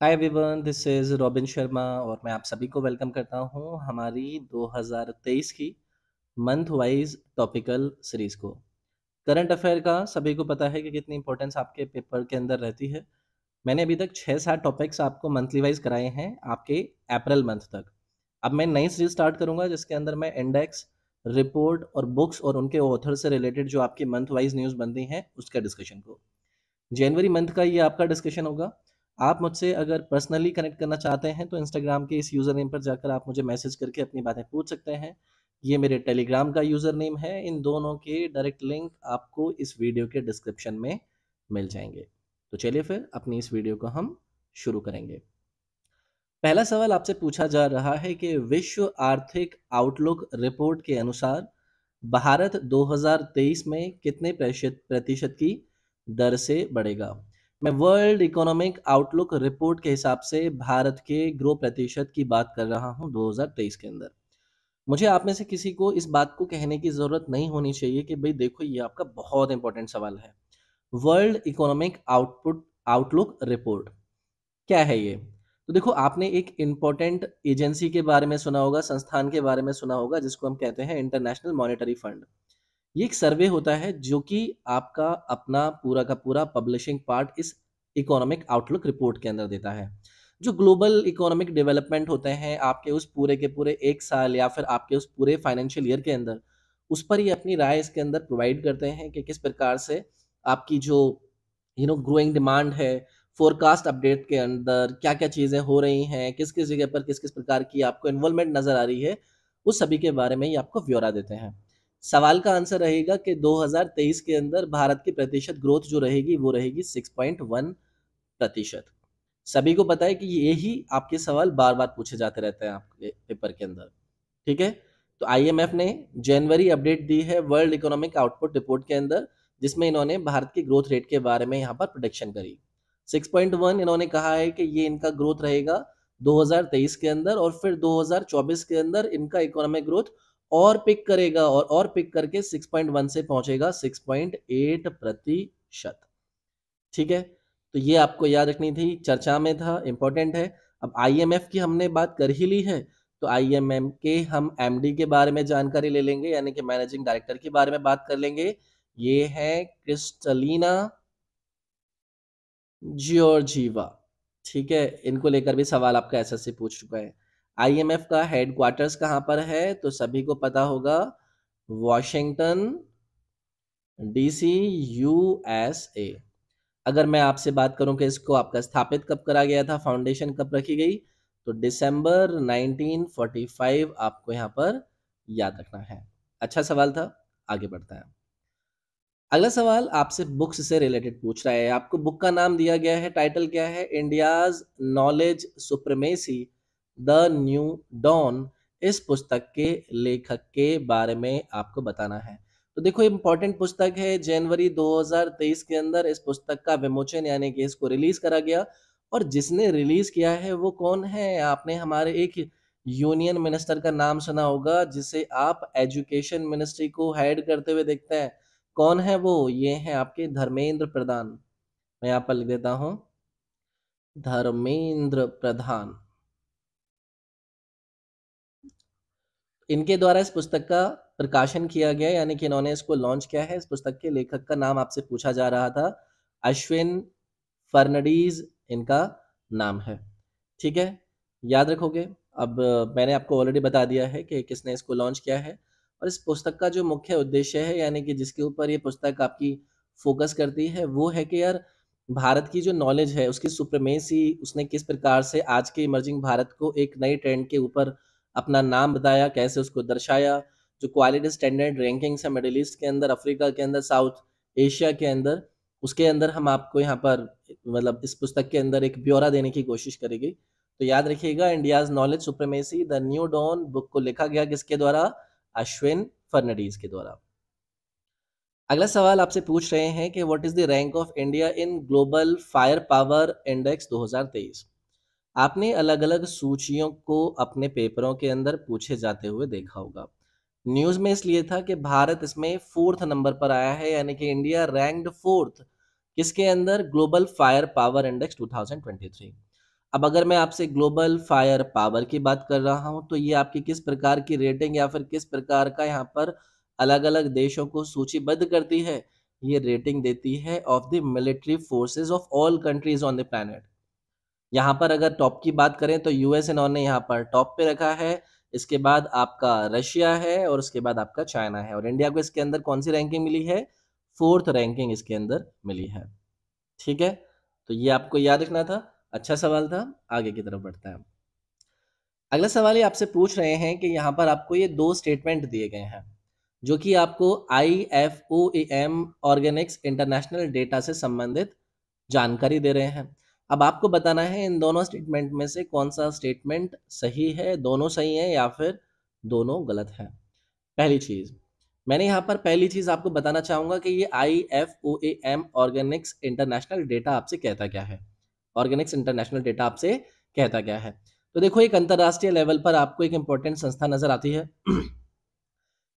Hi everyone, this is robin Sharma और मैं आप सभी को वेलकम करता हूँ हमारी 2023 की मंथ वाइज टॉपिकल सीरीज़ को। करंट अफेयर का सभी को पता है कि कितनी इंपॉर्टेंस आपके पेपर के अंदर रहती है। मैंने अभी तक 6-7 टॉपिक्स आपको मंथली वाइज कराए हैं आपके अप्रैल मंथ तक। अब मैं नई सीरीज़ स्टार्ट करूँगा जिसके अंदर मैं इंडेक्स, रिपोर्ट और बुक्स और उनके ऑथर से रिलेटेड जो आपकी मंथ वाइज न्यूज़ बनती हैं उसका डिस्कशन को। जनवरी मंथ का ये आपका डिस्कशन होगा। आप मुझसे अगर पर्सनली कनेक्ट करना चाहते हैं तो इंस्टाग्राम के इस यूज़र नेम पर जाकर आप मुझे मैसेज करके अपनी बातें पूछ सकते हैं। ये मेरे टेलीग्राम का यूज़र नेम है। इन दोनों के डायरेक्ट लिंक आपको इस वीडियो के डिस्क्रिप्शन में मिल जाएंगे। तो चलिए फिर अपनी इस वीडियो को हम शुरू करेंगे। पहला सवाल आपसे पूछा जा रहा है कि विश्व आर्थिक आउटलुक रिपोर्ट के अनुसार भारत 2023 में कितने प्रतिशत की दर से बढ़ेगा। मैं वर्ल्ड इकोनॉमिक आउटलुक रिपोर्ट के हिसाब से भारत के ग्रो प्रतिशत की बात कर रहा हूं 2023 के अंदर। मुझे आप में से किसी को इस बात को कहने की ज़रूरत नहीं होनी चाहिए कि भाई देखो ये आपका बहुत इंपॉर्टेंट सवाल है। वर्ल्ड इकोनॉमिक आउटलुक रिपोर्ट क्या है ये? तो देखो आपने एक इम्पोर्टेंट एजेंसी के बारे में सुना होगा, संस्थान के बारे में सुना होगा जिसको हम कहते हैं इंटरनेशनल मॉनेटरी फंड। ये एक सर्वे होता है जो कि आपका अपना पूरा का पूरा पब्लिशिंग पार्ट इस इकोनॉमिक आउटलुक रिपोर्ट के अंदर देता है। जो ग्लोबल इकोनॉमिक डेवलपमेंट होते हैं आपके उस पूरे के पूरे 1 साल या फिर आपके उस पूरे फाइनेंशियल ईयर के अंदर, उस पर ये अपनी राय इसके अंदर प्रोवाइड करते हैं कि किस प्रकार से आपकी जो ग्रोइंग डिमांड है, फोरकास्ट अपडेट के अंदर क्या-क्या चीज़ें हो रही हैं, किस-किस जगह पर किस-किस प्रकार की आपको इन्वॉल्वमेंट नज़र आ रही है, उस सभी के बारे में ये आपको ब्यौरा देते हैं। सवाल का आंसर रहेगा कि 2023 के अंदर भारत की प्रतिशत ग्रोथ जो रहेगी वो रहेगी 6.1%। सभी को पता है कि यही आपके सवाल बार-बार पूछे जाते रहते हैं आपके पेपर के अंदर, ठीक है? तो आईएमएफ ने जनवरी अपडेट दी है वर्ल्ड इकोनॉमिक आउटपुट रिपोर्ट के अंदर, जिसमें इन्होंने भारत की ग्रोथ रेट के बारे में यहाँ पर प्रेडिक्शन करी। 6.1 इन्होंने कहा है कि ये इनका ग्रोथ रहेगा 2023 के अंदर और फिर 2024 के अंदर इनका इकोनॉमिक ग्रोथ और पिक करेगा और पिक करके 6.1 से पहुंचेगा 6.8%। ठीक है? तो ये आपको याद रखनी थी, चर्चा में था, इम्पोर्टेंट है। अब आईएमएफ की हमने बात कर ही ली है, तो आईएमएफ के हम एमडी के बारे में जानकारी ले लेंगे, यानी कि मैनेजिंग डायरेक्टर के बारे में बात कर लेंगे। ये है क्रिस्टलिना जॉर्जीवा, ठीक है? इनको लेकर भी सवाल आपका एसएससी पूछ चुका है। आईएमएफ का हेडक्वार्टर्स कहाँ पर है? तो सभी को पता होगा, वॉशिंगटन डीसी, यूएसए। अगर मैं आपसे बात करूं कि इसको आपका स्थापित कब करा गया था, फाउंडेशन कब रखी गई, तो दिसंबर 1945 आपको यहाँ पर याद रखना है। अच्छा सवाल था, आगे बढ़ता है। अगला सवाल आपसे बुक्स से रिलेटेड पूछ रहा है। आपको बुक का नाम दिया गया है, टाइटल क्या है? India's knowledge supremacy the new dawn. इस पुस्तक के लेखक के बारे में आपको बताना है। तो देखो इम्पोर्टेंट पुस्तक है, जनवरी 2023 के अंदर इस पुस्तक का विमोचन यानी कि इसको रिलीज करा गया। और जिसने रिलीज किया है वो कौन है? आपने हमारे एक यूनियन मिनिस्टर का नाम सुना होगा जिसे आप एजुकेशन मिनिस्ट्री को हेड करते हुए देखते हैं। कौन है वो? ये हैं आपके धर्मेंद्र प्रधान। मैं यहाँ पर लिख देता हूँ, धर्मेंद्र प्रधान। इनके द्वारा इस पुस्तक का प्रकाशन किया गया, यानी कि इन्होंने इसको लॉन्च किया है। इस पुस्तक के लेखक का नाम आपसे पूछा जा रहा था, अश्विन फर्नांडीज इनका नाम है। ठीक है, याद रखोगे। अब मैंने आपको ऑलरेडी बता दिया है कि किसने इसको लॉन्च किया है। और इस पुस्तक का जो मुख्य उद्देश्य है, यानी कि जिसके ऊपर ये पुस्तक आपकी फोकस करती है, वो है कि यार भारत की जो नॉलेज है उसकी सुप्रीमेसी, उसने किस प्रकार से आज के इमर्जिंग भारत को एक नई ट्रेंड के ऊपर अपना नाम बताया, कैसे उसको दर्शाया। जो क्वालिटी स्टैंडर्ड रैंकिंग्स है मिडिल ईस्ट के अंदर, अफ्रीका के अंदर, साउथ एशिया के अंदर, उसके अंदर हम आपको यहाँ पर मतलब इस पुस्तक के अंदर एक ब्यौरा देने की कोशिश करेगी। तो याद रखिएगा, India's knowledge supremacy the new dawn book को लिखा गया किसके द्वारा? अश्विन फर्नांडीज के द्वारा। अगला सवाल आपसे पूछ रहे हैं कि what is the rank of India in global fire power index 2023। आपने अलग अलग सूचियों को अपने पेपरों के अंदर पूछे जाते हुए देखा होगा। न्यूज़ में इसलिए था कि भारत इसमें फोर्थ नंबर पर आया है, यानी कि इंडिया रैंक्ड फोर्थ किसके अंदर? Global fire power index 2023। अब अगर मैं आपसे ग्लोबल फायर पावर की बात कर रहा हूँ, तो ये आपकी किस प्रकार की रेटिंग या फिर किस प्रकार का यहाँ पर अलग-अलग देशों को सूचीबद्ध करती है? ये रेटिंग देती है of the military forces of all countries on the planet. यहाँ पर अगर टॉप की बात करें तो यूएस इन्होंने यहाँ पर टॉप पे रखा है, इसके बाद आपका रशिया है और उसके बाद आपका चाइना है और इंडिया को इसके अंदर कौन-सी रैंकिंग मिली है? 4th रैंकिंग इसके अंदर मिली है। ठीक है? तो ये आपको याद रखना था। अच्छा सवाल था, आगे की तरफ बढ़ते हैं। अगला सवाल ये आपसे पूछ रहे हैं कि यहाँ पर आपको ये 2 स्टेटमेंट दिए गए हैं, जो कि आपको IFOAM ऑर्गेनिक्स इंटरनेशनल डेटा से संबंधित जानकारी दे रहे हैं। अब आपको बताना है इन दोनों स्टेटमेंट में से कौन-सा स्टेटमेंट सही है, दोनों सही हैं या फिर दोनों गलत हैं। पहली चीज़, मैंने यहाँ पर पहली चीज़ आपको बताना चाहूँगा कि ये IFOAM ऑर्गेनिक्स इंटरनेशनल डेटा आपसे कहता क्या है? ऑर्गेनिक्स इंटरनेशनल डेटा आपसे कहता क्या है? तो देखो एक अंतर्राष्ट्रीय लेवल पर आपको एक इम्पोर्टेंट संस्था नज़र आती है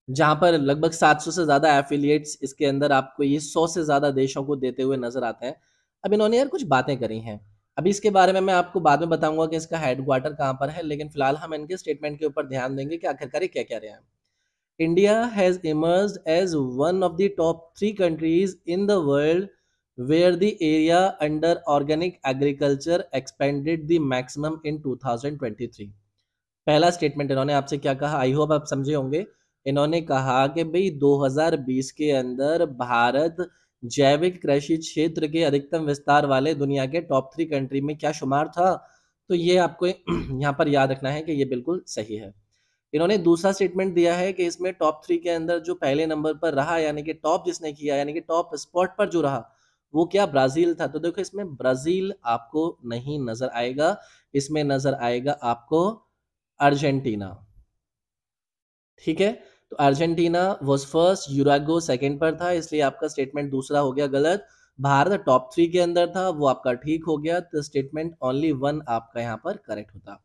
जहाँ पर लगभग 700 से ज़्यादा एफ़िलिएट्स इसके अंदर आपको ये 100 से ज़्यादा देशों को देते हुए नज़र आते हैं। अब इन्होंने यार कुछ बातें करी हैं। अभी इसके बारे में मैं आपको बाद में बताऊँगा कि इसका हेडक्वार्टर कहाँ पर है, लेकिन फ़िलहाल हम इनके स्टेटमेंट के ऊपर ध्यान देंगे कि आखिरकार ये क्या कह रहे हैं। India has emerged as one of the top 3 countries in the world where the area under organic agriculture expanded the maximum in 2023। पहला स्टेटमेंट इन्होंने आपसे क्या कहा, आई होप आप समझे होंगे। इन्होंने कहा कि भई 2020 के अंदर भारत जैविक कृषि क्षेत्र के अधिकतम विस्तार वाले दुनिया के टॉप 3 कंट्री में क्या शुमार था? तो ये आपको यहाँ पर याद रखना है कि ये बिल्कुल सही है। इन्होंने दूसरा स्टेटमेंट दिया है कि इसमें टॉप 3 के अंदर जो पहले नंबर पर रहा यानी कि टॉप जिसने किया यानी कि टॉप स्पॉट पर जो रहा, वो क्या ब्राज़ील था। तो देखो इसमें ब्राज़ील आपको नहीं नज़र आएगा, इसमें नज़र आएगा आपको अर्जेंटीना, ठीक है? तो अर्जेंटीना वाज़ फर्स्ट, यूरागो सेकंड पर था, इसलिए आपका स्टेटमेंट दूसरा हो गया गलत। भारत टॉप 3 के अंदर था, वो आपका ठीक हो गया, तो स्टेटमेंट ओनली 1 आपका यहाँ पर करेक्ट होता।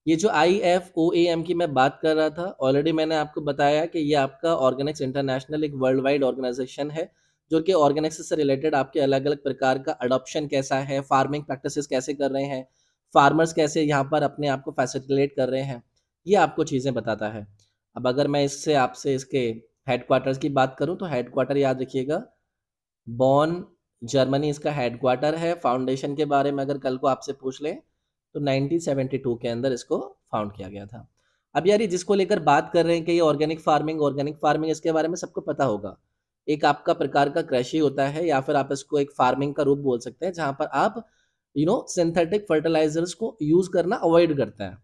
ये जो IFOAM की मैं बात कर रहा था, ऑलरेडी मैंने आपको बताया कि ये आपका ऑर्गेनिक्स इंटरनेशनल एक वर्ल्ड वाइड ऑर्गेनाइजेशन है, जो कि ऑर्गेनिक्स से रिलेटेड आपके अलग-अलग प्रकार का अडॉप्शन कैसा है, फार्मिंग प्रैक्टिसेस कैसे कर रहे हैं, फार्मर्स कैसे यहाँ पर अपने आप को फैसिलिटेट कर रहे हैं, ये आपको चीज़ें बताता है। अब अगर मैं इससे आपसे इसके हेडक्वार्टर्स की बात करूँ, तो हेडक्वार्टर याद रखिएगा, बॉन जर्मनी इसका हेडक्वार्टर है। फाउंडेशन के बारे में अगर कल को आपसे पूछ लें, तो 1972 के अंदर इसको फाउंड किया गया था। अब यार ये जिसको लेकर बात कर रहे हैं कि ये ऑर्गेनिक फार्मिंग इसके बारे में सबको पता होगा। एक आपका प्रकार का कृषि होता है या फिर आप इसको एक फार्मिंग का रूप बोल सकते हैं, जहाँ पर आप सिंथेटिक फर्टिलाइज़र्स को यूज़ करना अवॉइड करते हैं।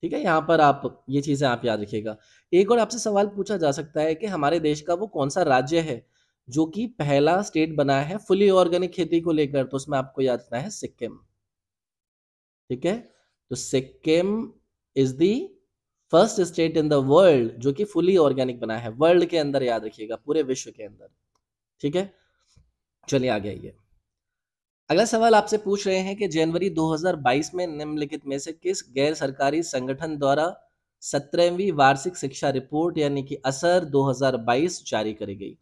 ठीक है? यहाँ पर आप ये चीज़ें आप याद रखिएगा। एक और आपसे सवाल पूछा जा सकता है कि हमारे देश का वो कौन-सा राज्य है, जो कि पहला स्टेट बना है फुली ऑर्गेनिक खेती को लेकर? तो उसमें आपको याद रखना है सिक्किम। ठीक है? तो Sikkim is the first state in the world जो कि फुली ऑर्गेनिक बना है, वर्ल्ड के अंदर याद रखिएगा, पूरे विश्व के अंदर। ठीक है? चलिए आगे आइए। अगला सवाल आपसे पूछ रहे हैं कि जनवरी 2022 में निम्नलिखित में से किस गैर सरकारी संगठन द्वारा 17वीं वार्षिक शिक्षा रिपोर्ट यानी कि असर 2022 जारी करी गई?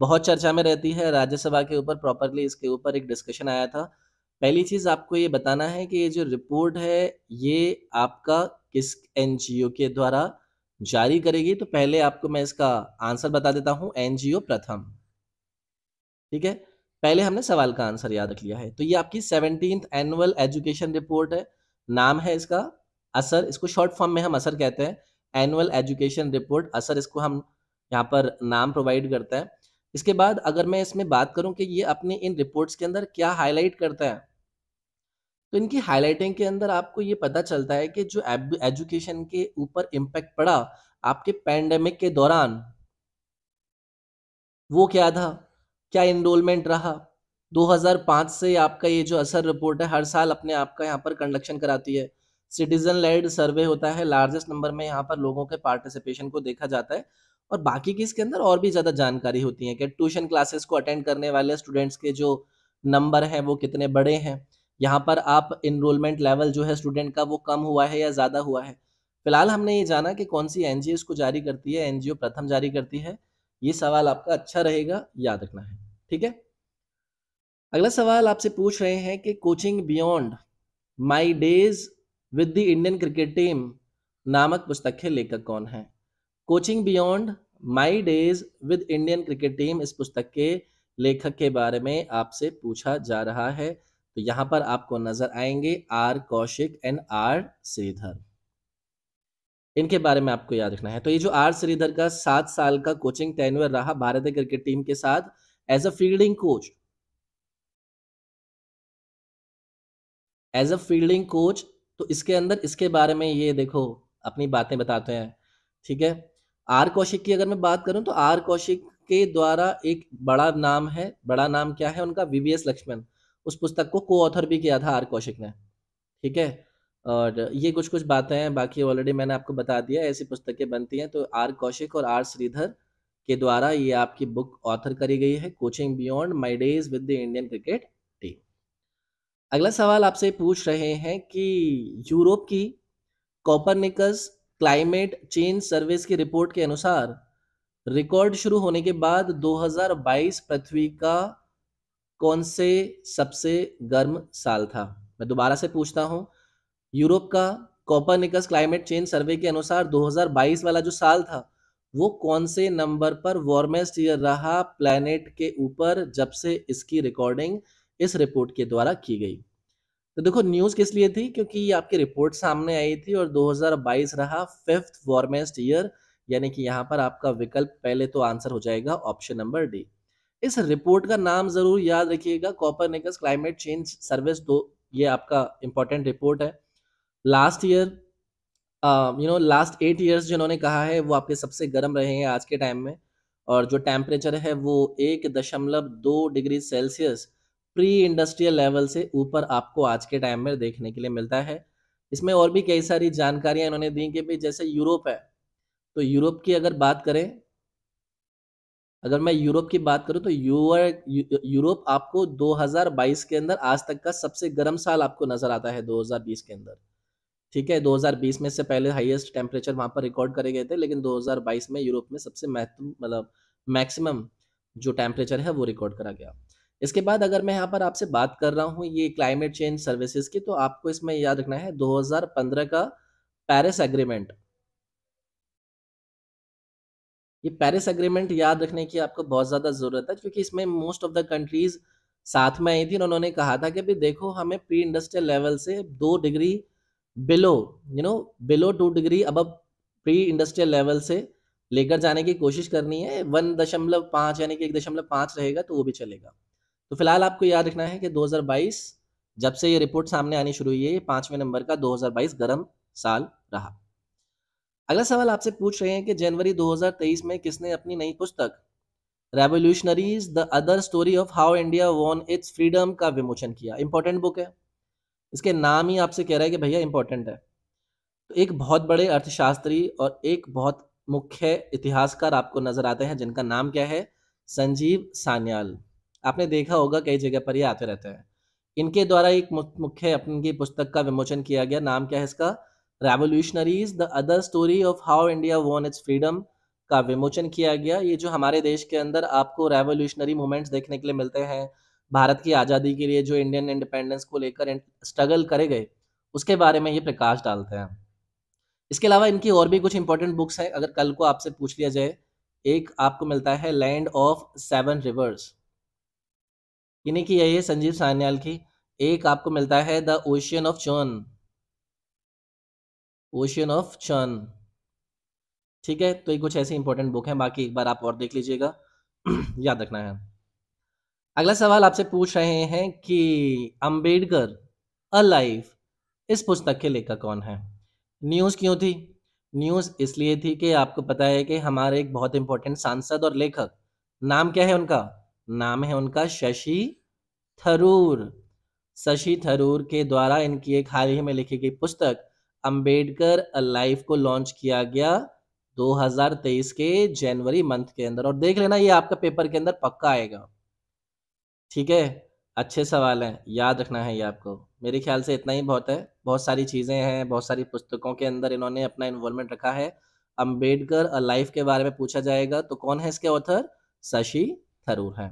बहुत चर्चा में रहती है, राज्यसभा के ऊपर प्रॉपरली इसके ऊपर एक डिस्कशन आया था। पहली चीज़ आपको ये बताना है कि ये जो रिपोर्ट है, ये आपका किस एनजीओ के द्वारा जारी करेगी? तो पहले आपको मैं इसका आंसर बता देता हूँ, एनजीओ प्रथम। ठीक है? पहले हमने सवाल का आंसर याद रख लिया है। तो ये आपकी 17th एनुअल एजुकेशन रिपोर्ट है। नाम है इसका असर, इसको शॉर्ट फॉर्म में हम असर कहते हैं। एनुअल एजुकेशन रिपोर्ट असर इसको हम यहाँ पर नाम प्रोवाइड करता है। इसके बाद अगर मैं इसमें बात करूँ कि ये अपनी इन रिपोर्ट्स के अंदर क्या हाइलाइट करता है, तो इनकी हाइलाइटिंग के अंदर आपको ये पता चलता है कि जो एजुकेशन के ऊपर इम्पैक्ट पड़ा आपके पैंडेमिक के दौरान, वो क्या था? क्या एनरोलमेंट रहा? 2005 से आपका ये जो असर रिपोर्ट है, हर साल अपने आप का यहाँ पर कंडक्शन कराती है। सिटीज़न लेड सर्वे होता है, लार्जेस्ट नंबर में यहाँ पर लोगों के पार्टिसिपेशन को देखा जाता है और बाकी की इसके अंदर और भी ज़्यादा जानकारी होती है कि ट्यूशन क्लासेस को अटेंड करने वाले स्टूडेंट्स के जो नंबर हैं, वो कितने बड़े हैं। यहाँ पर आप एनरोलमेंट लेवल जो है स्टूडेंट का, वो कम हुआ है या ज़्यादा हुआ है। फिलहाल हमने ये जाना कि कौन-सी एनजीओ इसको जारी करती है, एनजीओ प्रथम जारी करती है। ये सवाल आपका अच्छा रहेगा, याद रखना है, ठीक है? अगला सवाल आपसे पूछ रहे हैं कि coaching beyond my days with the Indian cricket team नामक पुस्तक के लेखक कौन है? Coaching beyond my days with Indian cricket team इस पुस्तक के लेखक के बारे में आपसे पूछा जा रहा है। तो यहाँ पर आपको नजर आएंगे R Kaushik and R Sridhar. इनके बारे में आपको याद रखना है। तो ये जो आर श्रीधर का 7 साल का कोचिंग टेन्योर रहा भारतीय क्रिकेट टीम के साथ as a fielding coach, as a fielding coach. तो इसके अंदर इसके बारे में ये देखो अपनी बातें बताते हैं। ठीक है। आर कौशिक की अगर मैं बात करूं तो आर कौशिक के द्वारा एक बड़ा नाम है, बड़ा नाम क्या है उनका? वीवीएस लक्ष्मण। उस पुस्तक को को ऑथर भी किया था आर कौशिक ने। ठीक है। और ये कुछ कुछ बातें हैं, बाकी ऑलरेडी मैंने आपको बता दिया ऐसी पुस्तकें बनती हैं। तो आर कौशिक और आर श्रीधर के द्वारा ये आपकी बुक ऑथर करी गई है, coaching beyond my days with the Indian cricket team. अगला सवाल आपसे पूछ रहे हैं कि यूरोप की कोपरनिकस क्लाइमेट चेंज सर्विस की रिपोर्ट के अनुसार रिकॉर्ड शुरू होने के बाद 2022 पृथ्वी का कौन से सबसे गर्म साल था? मैं दोबारा से पूछता हूं। यूरोप का कोपरनिकस क्लाइमेट चेंज सर्वे के अनुसार 2022 वाला जो साल था वो कौन से नंबर पर वार्मेस्ट ईयर रहा प्लैनेट के ऊपर जब से इसकी रिकॉर्डिंग इस रिपोर्ट के द्वारा की गई? तो देखो न्यूज किस लिए थी, क्योंकि ये आपकी रिपोर्ट सामने आई थी और 2022 रहा फिफ्थ वार्मेस्ट ईयर, यानी कि यहाँ पर आपका विकल्प पहले तो आंसर हो जाएगा ऑप्शन नंबर डी। इस रिपोर्ट का नाम जरूर याद रखिएगा, कोपरनिकस क्लाइमेट चेंज सर्विस। दो ये आपका इंपॉर्टेंट रिपोर्ट है। लास्ट ईयर लास्ट 8 ईयर्स जिन्होंने कहा है वो आपके सबसे गर्म रहे हैं आज के टाइम में। और जो टेम्परेचर है वो 1.2 degree Celsius pre industrial level से ऊपर आपको आज के टाइम में देखने के लिए मिलता है। इसमें और भी कई सारी जानकारियां इन्होंने दी कि भाई जैसे यूरोप है, तो यूरोप की अगर बात करें, अगर मैं यूरोप की बात करूं तो यूरोप आपको 2022 के अंदर आज तक का सबसे गर्म साल आपको नजर आता है 2020 के अंदर। ठीक है। 2020 में से पहले हाईएस्ट टेम्परेचर वहां पर रिकॉर्ड करे गए थे, लेकिन 2022 में यूरोप में सबसे मतलब मैक्सिमम जो टेम्परेचर है वो रिकॉर्ड करा गया। इसके बाद अगर मैं यहाँ पर आपसे बात कर रहा हूँ ये क्लाइमेट चेंज सर्विसेज की, तो आपको इसमें याद रखना है 2015 का पेरिस एग्रीमेंट। ये पेरिस एग्रीमेंट याद रखने की आपको बहुत ज़्यादा ज़रूरत है, क्योंकि इसमें मोस्ट ऑफ द कंट्रीज साथ में आई थी और उन्होंने कहा था कि भाई देखो हमें प्री इंडस्ट्रियल लेवल से 2 डिग्री बिलो बिलो 2 डिग्री अब प्री इंडस्ट्रियल लेवल से लेकर जाने की कोशिश करनी है। 1.5 यानी कि 1.5 रहेगा तो वो भी चलेगा। तो फिलहाल आपको याद रखना है कि 2022 जब से ये रिपोर्ट सामने आनी शुरू हुई है, 5वें नंबर का 2022 गर्म साल रहा। अगला सवाल आपसे पूछ रहे हैं कि जनवरी 2023 में किसने अपनी नई पुस्तक revolutionaries the other story of how India won it's freedom का विमोचन किया? इंपॉर्टेंट बुक है, इसके नाम ही आपसे कह रहा है कि भैया इंपॉर्टेंट है। तो एक बहुत बड़े अर्थशास्त्री और एक बहुत मुख्य इतिहासकार आपको नजर आते हैं जिनका नाम क्या है? संजीव सान्याल। आपने देखा होगा कई जगह पर ये आते रहते हैं। इनके द्वारा एक मुख्य अपनी पुस्तक का विमोचन किया गया। नाम क्या है इसका? Revolutionaries the other story of how India won it's freedom का विमोचन किया गया। ये जो हमारे देश के अंदर आपको रेवोल्यूशनरी मूवमेंट्स देखने के लिए मिलते हैं, भारत की आज़ादी के लिए जो इंडियन इंडिपेंडेंस को लेकर स्ट्रगल करे गए, उसके बारे में ये प्रकाश डालते हैं। इसके अलावा इनकी और भी कुछ इंपॉर्टेंट बुक्स हैं। अगर कल को आपसे पूछ लिया जाए, एक आपको मिलता है लैंड ऑफ सेवन रिवर्स, इन्हीं की यही है संजीव सान्याल की। एक आपको मिलता है the ocean of churn, ocean of churn. ठीक है। तो ये कुछ ऐसी इंपॉर्टेंट बुक है, बाकी एक बार आप और देख लीजिएगा। याद रखना है। अगला सवाल आपसे पूछ रहे हैं कि अंबेडकर अ लाइफ इस पुस्तक के लेखक कौन है? न्यूज़ क्यों थी? न्यूज़ इसलिए थी कि आपको पता है कि हमारे एक बहुत इंपॉर्टेंट सांसद और लेखक, नाम क्या है उनका? नाम है उनका शशि थरूर। शशि थरूर के द्वारा इनकी एक हाल ही में लिखी गई पुस्तक अंबेडकर अ लाइफ को लॉन्च किया गया 2023 के जनवरी मंथ के अंदर। और देख लेना ये आपका पेपर के अंदर पक्का आएगा। ठीक है। अच्छे सवाल हैं, याद रखना है ये आपको। मेरे ख्याल से इतना ही बहुत है। बहुत सारी चीज़ें हैं, बहुत सारी पुस्तकों के अंदर इन्होंने अपना इन्वॉल्वमेंट रखा है। अंबेडकर अ लाइफ के बारे में पूछा जाएगा तो कौन है इसके ऑथर? शशि थरूर हैं।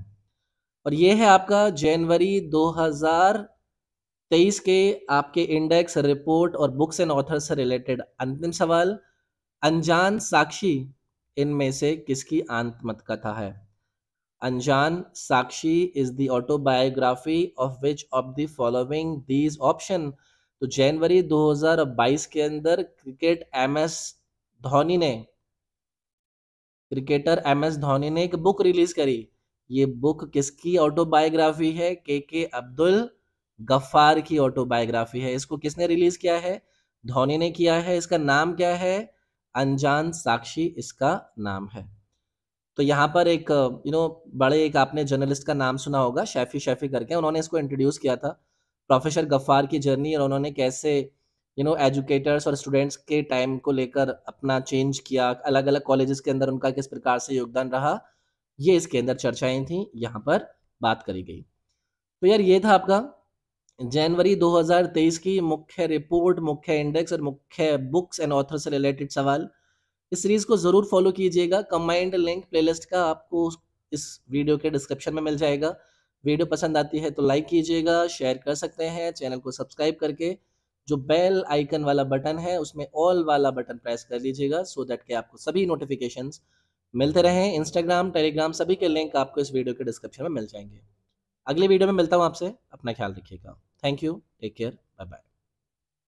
और ये है आपका जनवरी 2023 2023 के आपके इंडेक्स, रिपोर्ट और बुक्स एंड ऑथर से रिलेटेड अंतिम सवाल, अनजान साक्षी इनमें से किसकी आत्मकथा है? Anjaan Sakshi is the autobiography of which of the following these option. तो जनवरी 2022 के अंदर क्रिकेटर एम एस धोनी ने एक बुक रिलीज करी। ये बुक किसकी ऑटोबायोग्राफी है? के अब्दुल गफ्फार की ऑटोबायोग्राफी है। इसको किसने रिलीज किया है? धोनी ने किया है। इसका नाम क्या है? अनजान साक्षी इसका नाम है। तो यहाँ पर एक बड़े एक आपने जर्नलिस्ट का नाम सुना होगा, शैफी शैफी करके, उन्होंने इसको इंट्रोड्यूस किया था, प्रोफेसर गफ्फार की जर्नी, और उन्होंने कैसे एजुकेटर्स और स्टूडेंट्स के टाइम को लेकर अपना चेंज किया, अलग अलग कॉलेजेस के अंदर उनका किस प्रकार से योगदान रहा, ये इसके अंदर चर्चाएं थी, यहाँ पर बात करी गई। तो यार ये था आपका जनवरी 2023 की मुख्य रिपोर्ट, मुख्य इंडेक्स और मुख्य बुक्स एंड ऑथर से रिलेटेड सवाल। इस सीरीज को जरूर फॉलो कीजिएगा। कंबाइंड लिंक प्लेलिस्ट का आपको इस वीडियो के डिस्क्रिप्शन में मिल जाएगा। वीडियो पसंद आती है तो लाइक कीजिएगा, शेयर कर सकते हैं, चैनल को सब्सक्राइब करके जो बेल आइकन वाला बटन है उसमें ऑल वाला बटन प्रेस कर लीजिएगा, सो दैट कि आपको सभी नोटिफिकेशंस मिलते रहें। इंस्टाग्राम, टेलीग्राम सभी के लिंक आपको इस वीडियो के डिस्क्रिप्शन में मिल जाएंगे। अगली वीडियो में मिलता हूँ आपसे, अपना ख्याल रखिएगा। Thank you, take care, bye bye.